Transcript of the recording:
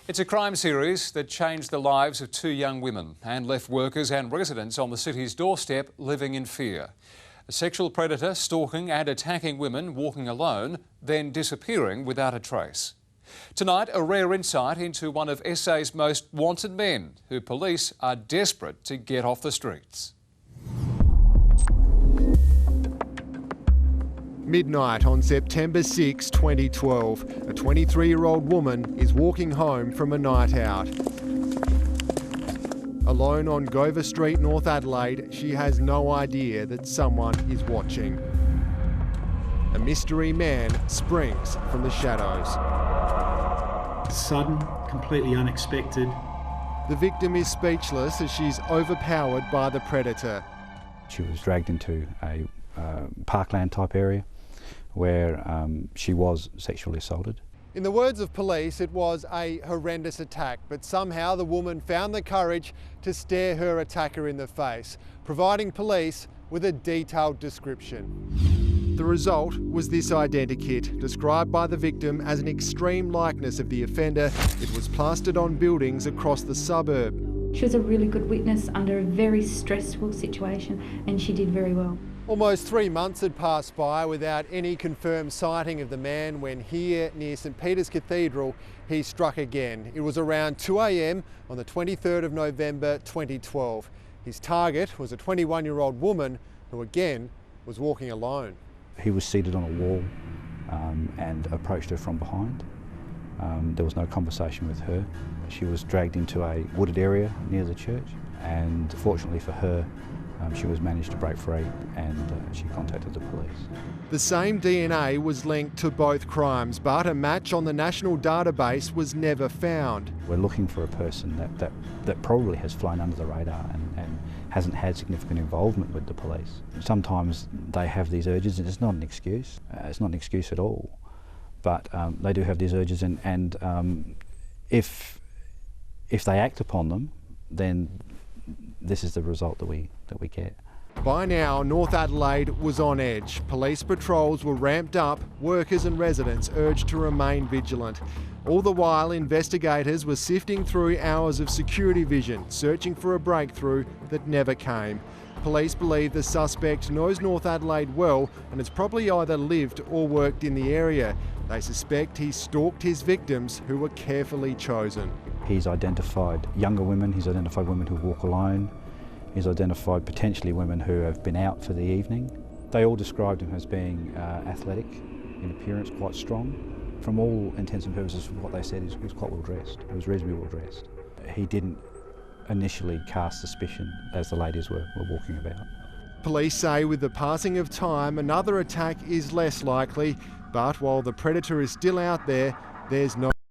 It's a crime series that changed the lives of two young women and left workers and residents on the city's doorstep living in fear. A sexual predator stalking and attacking women walking alone, then disappearing without a trace. Tonight, a rare insight into one of SA's most wanted men, who police are desperate to get off the streets. Midnight on September 6, 2012, a 23-year-old woman is walking home from a night out. Alone on Gover Street, North Adelaide, she has no idea that someone is watching. A mystery man springs from the shadows. Sudden, completely unexpected. The victim is speechless as she's overpowered by the predator. She was dragged into a parkland type area where she was sexually assaulted. In the words of police, it was a horrendous attack, but somehow the woman found the courage to stare her attacker in the face, providing police with a detailed description. The result was this identikit, described by the victim as an extreme likeness of the offender. It was plastered on buildings across the suburb. She was a really good witness under a very stressful situation, and she did very well. Almost 3 months had passed by without any confirmed sighting of the man when here near St Peter's Cathedral he struck again. It was around 2 a.m. on the 23rd of November 2012. His target was a 21-year-old woman who again was walking alone. He was seated on a wall and approached her from behind. There was no conversation with her. She was dragged into a wooded area near the church, and fortunately for her, she was managed to break free and she contacted the police. The same DNA was linked to both crimes, but a match on the national database was never found. We're looking for a person that probably has flown under the radar and hasn't had significant involvement with the police. Sometimes they have these urges, and it's not an excuse. It's not an excuse at all, but they do have these urges, and if they act upon them, then this is the result that we get. By now, North Adelaide was on edge. Police patrols were ramped up, workers and residents urged to remain vigilant. All the while, investigators were sifting through hours of security vision, searching for a breakthrough that never came. Police believe the suspect knows North Adelaide well and has probably either lived or worked in the area. They suspect he stalked his victims, who were carefully chosen. He's identified younger women, he's identified women who walk alone, he's identified potentially women who have been out for the evening. They all described him as being athletic in appearance, quite strong. From all intents and purposes, what they said is he was quite well dressed. He was reasonably well dressed. He didn't initially cast suspicion as the ladies were walking about. Police say with the passing of time, another attack is less likely, but while the predator is still out there, there's no